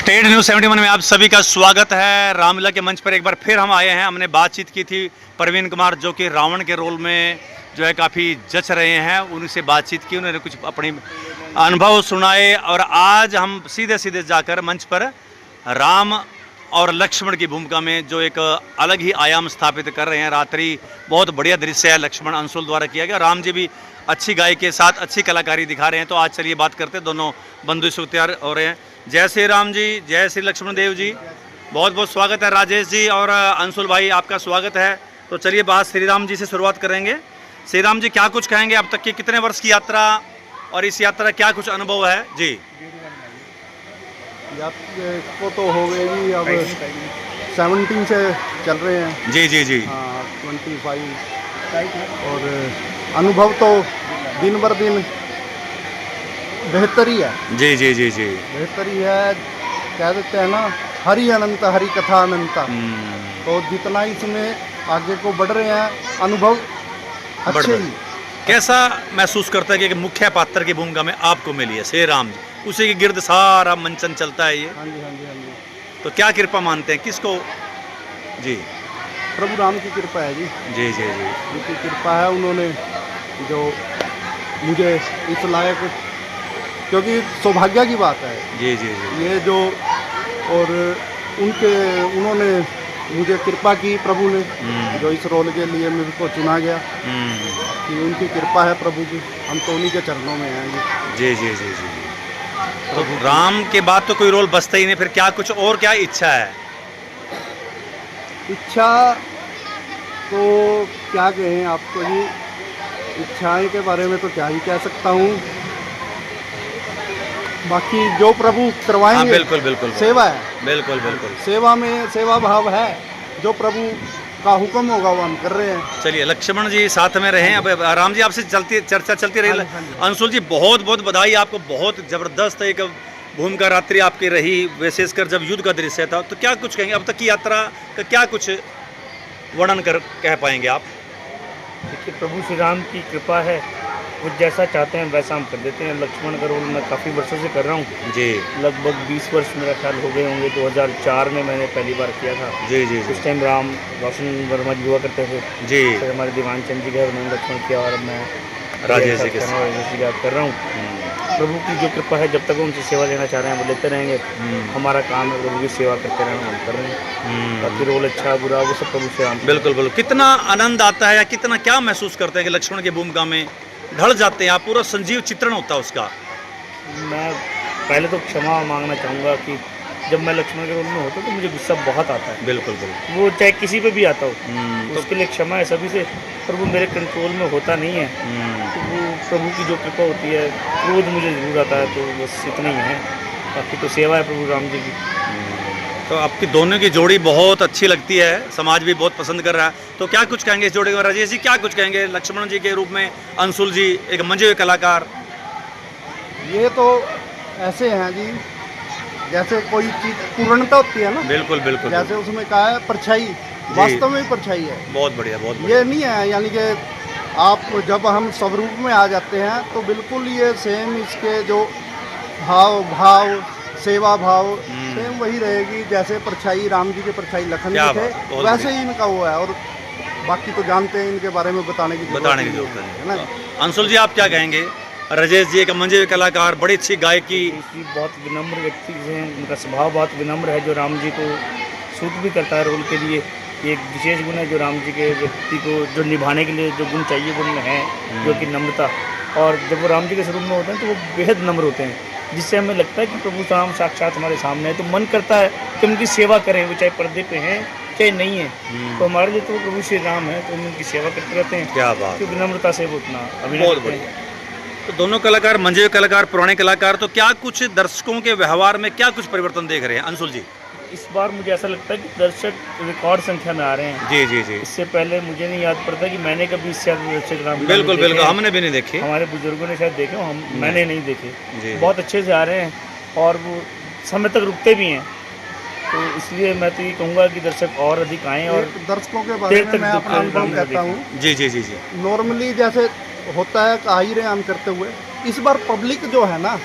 State news 71 में आप सभी का स्वागत है। रामलीला के मंच पर एक बार फिर हम आए हैं। हमने बातचीत की थी प्रवीण कुमार जो कि रावण के रोल में जो है काफ़ी जच रहे हैं, उनसे बातचीत की, उन्होंने कुछ अपनी अनुभव सुनाए और आज हम सीधे सीधे जाकर मंच पर राम और लक्ष्मण की भूमिका में जो एक अलग ही आयाम स्थापित कर रहे हैं। रात्रि बहुत बढ़िया दृश्य है, लक्ष्मण अंशुल द्वारा किया गया। राम जी भी अच्छी गाय के साथ अच्छी कलाकारी दिखा रहे हैं। तो आज चलिए बात करते हैं, दोनों बंधु से तैयार हो रहे हैं। जय श्री राम जी, जय श्री लक्ष्मण देव जी, बहुत बहुत स्वागत है। राजेश जी और अंशुल भाई आपका स्वागत है। तो चलिए बात श्री राम जी से शुरुआत करेंगे। श्री राम जी क्या कुछ कहेंगे, अब तक की कितने वर्ष की यात्रा और इस यात्रा क्या कुछ अनुभव है जी? को तो हो गए जी, अब 17 से चल रहे हैं जी जी जी। 25 और अनुभव तो दिन भर दिन बेहतर ही है। जी जी जी जी, बेहतर ही है। कह देते हैं ना, हरि अनंत हरि कथा अनंता। तो जितना इसमें आगे को बढ़ रहे हैं अनुभव अच्छे ही। कैसा महसूस करता है कि मुख्य पात्र की भूमिका में आपको मिली है श्री राम जी, उसी के गिर्द सारा मंचन चलता है ये? हाँ जी, हाँ जी, हाँ जी। तो क्या कृपा मानते हैं, किसको? जी, प्रभु राम की कृपा है जी। जी जी जी, उनकी कृपा है। उन्होंने जो मुझे इस लायक, क्योंकि सौभाग्य की बात है जी जी जी, ये जो, और उन्होंने मुझे कृपा की प्रभु ने, जो इस रोल के लिए मेरे को चुना गया, कि उनकी कृपा है प्रभु की। हम तो उन्हीं के चरणों में हैं जी जी जी जी। तो राम के बाद तो कोई रोल बचता ही नहीं, फिर क्या कुछ और क्या इच्छा है? इच्छा तो क्या कहें आपको जी, इच्छाएं के बारे में तो क्या ही कह सकता हूँ। बाकी जो प्रभु करवाएंगे, बिल्कुल बिल्कुल, सेवा है। बिल्कुल बिल्कुल, सेवा में सेवा भाव है। जो प्रभु का हुक्म होगा वो हम कर रहे हैं। चलिए लक्ष्मण जी साथ में रहे। अब राम जी आपसे चर्चा चलती रही। अंशुल जी बहुत बहुत बधाई आपको, बहुत जबरदस्त एक भूमिका रात्रि आपकी रही, विशेषकर जब युद्ध का दृश्य था। तो क्या कुछ कहेंगे, अब तक की यात्रा का क्या कुछ वर्णन कह पाएंगे आप? देखिए, प्रभु श्री राम की कृपा है, वो जैसा चाहते हैं वैसा हम कर देते हैं। लक्ष्मण का रोल मैं काफ़ी वर्षों से कर रहा हूँ जी, लगभग 20 वर्ष मेरा ख्याल हो गए होंगे। 2004 में मैंने पहली बार किया था जी जी उस टाइम राम रोशन वर्मा जी हुआ करते थे जी, फिर हमारे दीवान चंद जी का उन्होंने लक्ष्मण किया और अब मैं राजेश जी के राजेश जी का कर रहा हूँ। प्रभु की जो कृपा है, जब तक वो उनसे सेवा लेना चाह रहे हैं वो लेते रहेंगे। हमारा काम है प्रभु की सेवा करते रहना, हम कर रहे हैं। बाकी रोल अच्छा बुरा वो सब प्रभु से राम। बिल्कुल बिल्कुल। कितना आनंद आता है या कितना क्या महसूस करते हैं कि लक्ष्मण की भूमिका में ढल जाते हैं आप, पूरा संजीव चित्रण होता है उसका? मैं पहले तो क्षमा मांगना चाहूँगा कि जब मैं लक्ष्मण के रोल में होता तो मुझे गुस्सा बहुत आता है। बिल्कुल बिल्कुल, वो चाहे किसी पे भी आता हो, तो उसके लिए क्षमा है सभी से, पर वो मेरे कंट्रोल में होता नहीं है। तो वो प्रभु की जो कृपा होती है, क्रोध मुझे जरूर आता है, तो बस इतना ही है। बाकी तो सेवा है प्रभु राम जी की। तो आपकी दोनों की जोड़ी बहुत अच्छी लगती है, समाज भी बहुत पसंद कर रहा है। तो क्या कुछ कहेंगे इस जोड़ी के? राजेश जी क्या कुछ कहेंगे लक्ष्मण जी के रूप में? अंशुल जी एक मंजे हुए कलाकार। ये तो ऐसे हैं जी, जैसे कोई चीज पूर्णता होती है ना, बिल्कुल बिल्कुल, जैसे उसमें कहा है परछाई, वास्तव में परछाई है। बहुत बढ़िया, बहुत बढ़िया। ये नहीं है यानी कि आप जब हम स्वरूप में आ जाते हैं तो बिल्कुल ये सेम इसके जो भाव सेवा भाव सेम वही रहेगी। जैसे परछाई राम जी के परछाई लखन क्या जी थे, बात, बहुत वैसे बढ़िया। ही इनका वो है। और बाकी तो जानते हैं, इनके बारे में बताने की जरूरत नहीं है ना। अंशुल जी आप क्या कहेंगे? राजेश जी एक मंजे हुए कलाकार, बड़ी अच्छी गायकी। बहुत विनम्र व्यक्ति हैं, उनका स्वभाव बहुत विनम्र है, जो राम जी को सूट भी करता है रोल के लिए। एक विशेष गुण है जो राम जी के व्यक्ति को जो निभाने के लिए जो गुण चाहिए वो उनमें है, जो कि नम्रता। और जब वो राम जी के स्वरूप में होते हैं तो वो बेहद नम्र होते हैं, जिससे हमें लगता है कि प्रभु राम साक्षात हमारे सामने है। तो मन करता है कि उनकी सेवा करें, वो चाहे पर्दे पे हैं चाहे नहीं है। तो हमारे लिए तो प्रभु श्री राम है, तो हम उनकी सेवा करते रहते हैं। क्या बात, तो विनम्रता से वो उतना अभिनय बहुत करते हैं। बढ़िया। तो दोनों कलाकार मंजे हुए कलाकार, पुराने कलाकार, तो क्या कुछ दर्शकों के व्यवहार में क्या कुछ परिवर्तन देख रहे हैं अंशुल जी? इस बार मुझे ऐसा लगता है कि दर्शक रिकॉर्ड संख्या में आ रहे हैं। जी जी जी, इससे पहले मुझे नहीं याद पड़ता कि मैंने कभी इससे ज़्यादा दर्शक राम बिल्कुल बिल्कुल, हमने भी नहीं देखे। हमारे बुजुर्गों ने शायद देखे, मैंने नहीं देखे। जी, बहुत अच्छे से आ रहे हैं और वो समय तक रुकते भी हैं। तो इसलिए मैं तो ये कहूँगा कि दर्शक और अधिक आएँ। और दर्शकों के बारे में मैं अपना अनुभव कहता हूँ। जी जी जी जी, नॉर्मली जैसे होता है आ ही रहे हम करते हुए, इस बार पब्लिक जो है ना,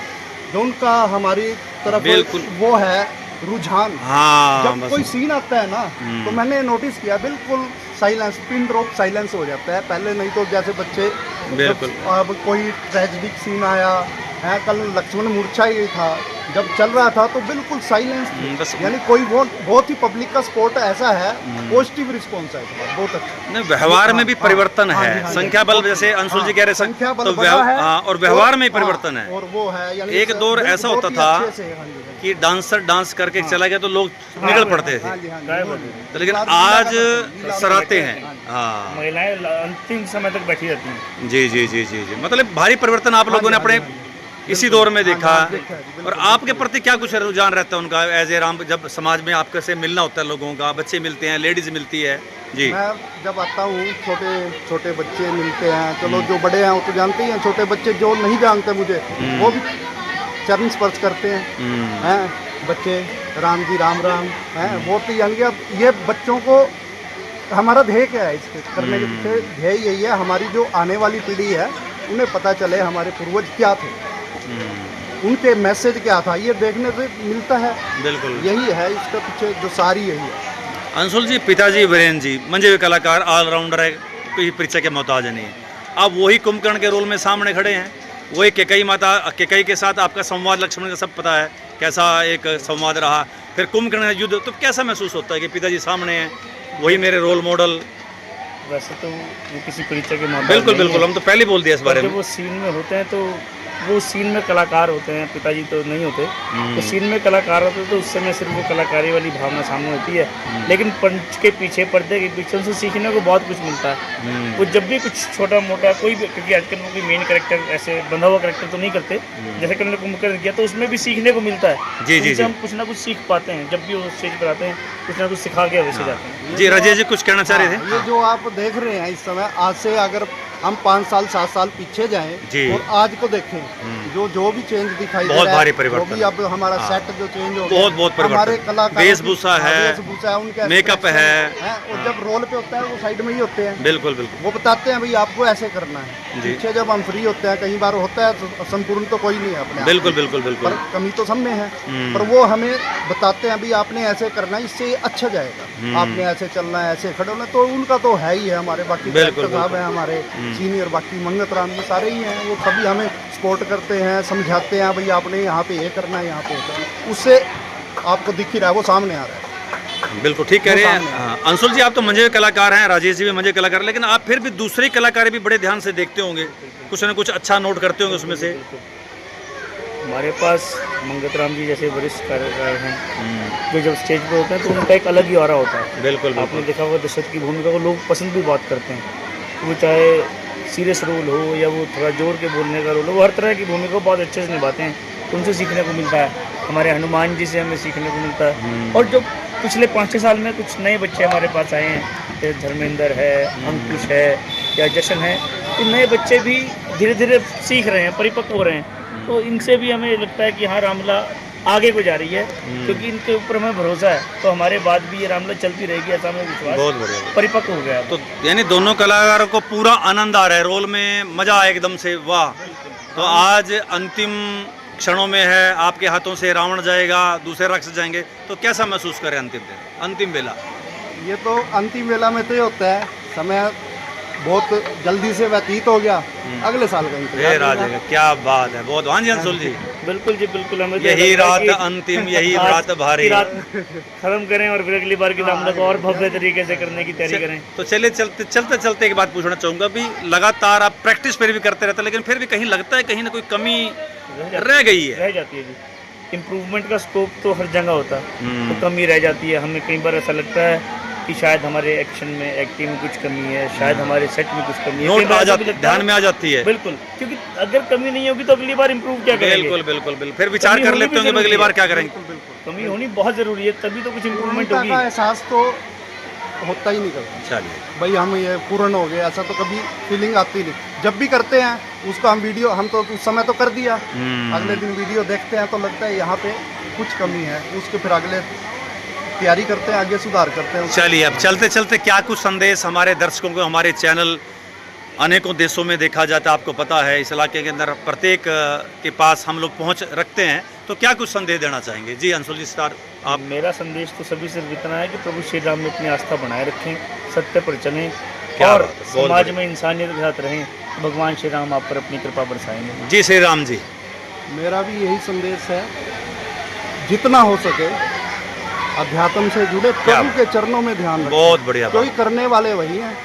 जो उनका हमारी तरफ बिल्कुल। वो है रुझान। हाँ जब बस कोई सीन आता है ना तो मैंने नोटिस किया बिल्कुल साइलेंस, पिन ड्रॉप साइलेंस हो जाता है। पहले नहीं तो जैसे बच्चे बिल्कुल। जब अब कोई ट्रेजिडिक सीन आया है, कल लक्ष्मण मूर्छा ही था, जब चल रहा था तो बिल्कुल साइलेंस थी। बस यानी कोई बहुत ही पब्लिक का सपोर्ट ऐसा है, पॉजिटिव रिस्पॉन्स है, बहुत अच्छा। नहीं, व्यवहार में भी हाँ, परिवर्तन हाँ, है। हाँ, संख्या बल जैसे अंशुल जी कह रहे संख्या बल तो बढ़ा है हाँ, और व्यवहार में ही हाँ, परिवर्तन है। और वो है यानी एक दौर ऐसा बहुत होता ही था अच्छे से, हाँ जी, हाँ जी। कि डांसर डांस करके चला गया तो लोग निकल पड़ते हाँ थे, जी, हाँ जी, गायब वो हो भी। गए। तो लेकिन लीला आज लीला सराहते हाँ हैं। जी। हाँ महिलाएं अंतिम समय तक बैठी रहती हैं। जी जी जी जी जी, मतलब भारी परिवर्तन आप लोगों ने हाँ जी, अपने हाँ जी, इसी दौर में देखा। हाँ, देखा है जी, और आपके प्रति क्या कुछ रुझान रहता है उनका एज ए राम, जब समाज में आपके से मिलना होता है लोगों का, बच्चे मिलते हैं, लेडीज मिलती है जी। मैं जब आता हूँ छोटे छोटे बच्चे मिलते हैं, चलो जो बड़े हैं वो तो जानते ही हैं, छोटे बच्चे जो नहीं जानते मुझे वो भी चरण स्पर्श करते हैं बच्चे, राम जी राम राम हैं, बहुत ही यानी कि अब ये बच्चों को हमारा ध्येय क्या है इसके करने के पीछे ध्येय यही है, हमारी जो आने वाली पीढ़ी है उन्हें पता चले हमारे पूर्वज क्या थे, उनके मैसेज क्या था, ये देखने से मिलता है। बिल्कुल यही है इसका पीछे जो सारी यही है। अंशुल जी, पिताजी वीरेंद्र जी मंजे हुए कलाकार, ऑलराउंडर है, कोई परिचय के मोहताज नहीं है। आप वही कुंभकर्ण के रोल में सामने खड़े हैं, वही केकई माता, केकई के साथ आपका संवाद लक्ष्मण का सब पता है कैसा एक संवाद रहा, फिर कुंभकर्ण युद्ध, तो कैसा महसूस होता है कि पिताजी सामने हैं, वही मेरे रोल मॉडल? वैसे तो वो किसी परिचय के मोहताज बिल्कुल नहीं बिल्कुल, है। हम तो पहले बोल दिया इस बारे जब में। वो सीन में होते हैं तो वो सीन में कलाकार होते हैं, पिताजी तो नहीं होते। तो सीन में कलाकार होते हैं तो उस समय सिर्फ वो कलाकारी वाली भावना सामने होती है, लेकिन पंच के पीछे, पर्दे के पीछे उनसे सीखने को बहुत कुछ मिलता है। वो जब भी कुछ छोटा मोटा कोई भी, क्योंकि आजकल वो कोई मेन कैरेक्टर ऐसे बंधा हुआ कैरेक्टर तो नहीं करते, जैसे कि उन्होंने कुंभकर्ण किया, तो उसमें भी सीखने को मिलता है। जी, जी, उनसे जी। हम कुछ ना कुछ सीख पाते हैं, जब भी वो स्टेज पर आते हैं कुछ ना कुछ सिखा के वैसे जाते हैं। जी राजेश जी कुछ कहना चाह रहे थे? ये जो आप देख रहे हैं इस समय, आज से अगर हम 5 साल 7 साल पीछे जाएं जी। और आज को देखें, जो भी चेंज दिखाई दे बहुत रहा है, भारी परिवर्तन जो भी अब हमारा हाँ। सेट जो चेंज हो गया, बहुत परिवर्तन। हमारे कलाकार वेशभूषा है, वेशभूषा है, उनके मेकअप expression है। और जब रोल पे होता है वो साइड में ही होते हैं, बिल्कुल बिल्कुल वो बताते हैं भाई आपको ऐसे करना है। जी। पीछे जब हम फ्री होते हैं, कई बार होता है तो संपूर्ण तो कोई नहीं है अपने आप में। बिल्कुल बिल्कुल पर बिल्कुल कमी तो सब में है, पर वो हमें बताते हैं भाई आपने ऐसे करना है, इससे अच्छा जाएगा, आपने ऐसे चलना है, ऐसे खड़े होना। तो उनका तो है ही है, हमारे बाकी बिल्कुल, डायरेक्टर साहब बिल्कुल। हैं, हमारे सीनियर, बाकी मंगत राम जी सारे ही हैं, वो सभी हमें सपोर्ट करते हैं, समझाते हैं भाई आपने यहाँ पे ये करना है, यहाँ पे ये करना है। उससे आपको दिख ही रहा है, वो सामने आ रहा है। बिल्कुल ठीक कह रहे हैं। वो सामने हाँ, अंशुल जी आप तो मंजे हुए कलाकार हैं, राजेश जी भी मंजे कलाकार, लेकिन आप फिर भी दूसरे कलाकार भी बड़े ध्यान से देखते होंगे, कुछ ना कुछ अच्छा नोट करते होंगे उसमें से। हमारे पास मंगत राम जी जैसे वरिष्ठ कलाकार हैं, जो जब स्टेज पर होते हैं तो उनका एक अलग ही ऑरा होता है। बिल्कुल आपने बिल्कुल देखा होगा दशरथ की भूमिका को लोग पसंद भी बहुत करते हैं, वो चाहे सीरियस रोल हो या वो थोड़ा जोर के बोलने का रोल हो, वो हर तरह की भूमिका को बहुत अच्छे से निभाते हैं, तो उनसे सीखने को मिलता है। हमारे हनुमान जी से हमें सीखने को मिलता है। और जो पिछले 5-6 साल में कुछ नए बच्चे हमारे पास आए हैं, जैसे धर्मेंद्र है, अंकुश है या जशन है, तो नए बच्चे भी धीरे धीरे सीख रहे हैं, परिपक्व हो रहे हैं, तो इनसे भी हमें लगता है कि हाँ रामलीला आगे को जा रही है, क्योंकि इनके ऊपर हमें भरोसा है, तो हमारे बाद भी ये रामलीला चलती रहेगी, ऐसा हमें विश्वास, बहुत बढ़िया। परिपक्व हो गया है। तो यानी दोनों कलाकारों को पूरा आनंद आ रहा है, रोल में मजा आया एकदम से, वाह। तो आज अंतिम क्षणों में है, आपके हाथों से रावण जाएगा, दूसरे राक्षस जाएंगे, तो कैसा महसूस करें अंतिम दिन, अंतिम बेला? ये तो अंतिम वेला में तो ये होता है, समय बहुत जल्दी से व्यतीत हो गया, अगले साल का इंतजार राजे रहेगा। क्या बात है, बहुत। हाँ जी अंशुल जी, बिल्कुल जी बिल्कुल, हमें तो यही लगता है रात कि अंतिम, यही आज रात भारी। की रात खत्म करें और फिर अगली बार की रामलीला को और भव्य तरीके से करने की तैयारी करें। तो चलिए चलते चलते एक बात पूछना चाहूँगा भी, लगातार आप प्रैक्टिस फिर भी करते रहते हैं, लेकिन फिर भी कहीं लगता है कहीं ना कोई कमी रह गई है? रह जाती है जी। इम्प्रूवमेंट का स्कोप तो हर जगह होता है, तो कमी रह जाती है। हमें कई बार ऐसा लगता है कि शायद हमारे एक्शन में, एक्टिंग में कुछ कमी है, शायद हमारे सेट में कुछ कमी है, कई नोट बार आ ऐसा भी जाती, लगता है। ध्यान में आ जाती है। बिल्कुल, क्योंकि अगर कमी नहीं होगी तो अगली बार इम्प्रूव क्या करेंगे। बिल्कुल बिल्कुल बिल्कुल, फिर विचार कमी कर होनी लेते भी होंगे जरूरी अगली बार है। क्या करेंगे। कमी होनी बहुत ज़रूरी है, तभी तो कुछ इम्प्रूवमेंट पूर्णता होगी। का एहसास तो होता ही नहीं कभी, चलिए, भाई हम ये पूर्ण हो गए, ऐसा तो कभी फीलिंग आती नहीं। जब भी करते हैं उसको हम वीडियो, हम तो उस समय तो कर दिया, अगले दिन वीडियो देखते हैं तो लगता है यहाँ पे कुछ कमी है, उसके फिर अगले तैयारी करते हैं, आगे सुधार करते हैं। चलिए अब चलते चलते क्या कुछ संदेश हमारे दर्शकों को, हमारे चैनल अनेकों देशों में देखा जाता है, आपको पता है, इस इलाके के अंदर प्रत्येक के पास हम लोग पहुंच रखते हैं, तो क्या कुछ संदेश देना चाहेंगे जी अंशुल जी स्टार आप? मेरा संदेश तो सभी से इतना है कि प्रभु श्री राम में अपनी आस्था बनाए रखें, सत्य पर चलें क्या और बात है, बहुत समाज बढ़िया। में इंसानियत के साथ रहें। भगवान श्री राम आप पर अपनी कृपा बरसाएंगे। जी श्री राम जी। मेरा भी यही संदेश है, जितना हो सके अध्यात्म से जुड़े, क्या प्रभु के चरणों में ध्यान रखें। बहुत बढ़िया बात। कोई करने वाले वही हैं,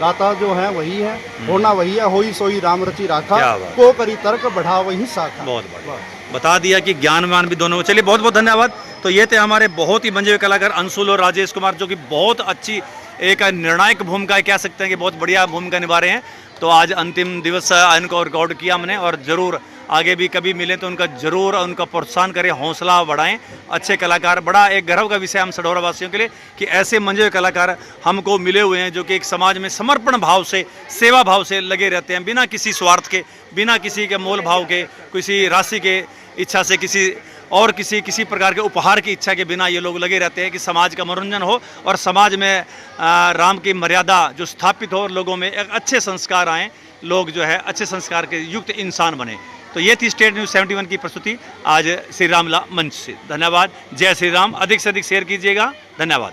दाता जो है वही है, होना वही है, होई सोई राम रचि राखा, क्या बात। को करी तर्क बढ़ा वही शाखा। बहुत बढ़िया बता दिया कि ज्ञानवान भी दोनों। चलिए बहुत बहुत धन्यवाद। तो ये थे हमारे बहुत ही मंजे हुए कलाकार अंशुल और राजेश कुमार, जो कि बहुत अच्छी एक निर्णायक भूमिका कह सकते हैं कि बहुत बढ़िया भूमिका निभा रहे हैं। तो आज अंतिम दिवस इनको रिकॉर्ड किया हमने, और ज़रूर आगे भी कभी मिले तो उनका ज़रूर उनका प्रोत्साहन करें, हौसला बढ़ाएं। अच्छे कलाकार, बड़ा एक गर्व का विषय हम सढौरा वासियों के लिए कि ऐसे मंजे हुए कलाकार हमको मिले हुए हैं, जो कि एक समाज में समर्पण भाव से, सेवा भाव से लगे रहते हैं, बिना किसी स्वार्थ के, बिना किसी के मोल भाव के, किसी राशि के इच्छा से, किसी प्रकार के उपहार की इच्छा के बिना ये लोग लगे रहते हैं कि समाज का मनोरंजन हो और समाज में राम की मर्यादा जो स्थापित हो और लोगों में एक अच्छे संस्कार आएँ, लोग जो है अच्छे संस्कार के युक्त इंसान बने। तो ये थी स्टेट न्यूज़ 71 की प्रस्तुति आज श्री रामला मंच से। धन्यवाद। जय श्री राम। अधिक से अधिक शेयर कीजिएगा। धन्यवाद।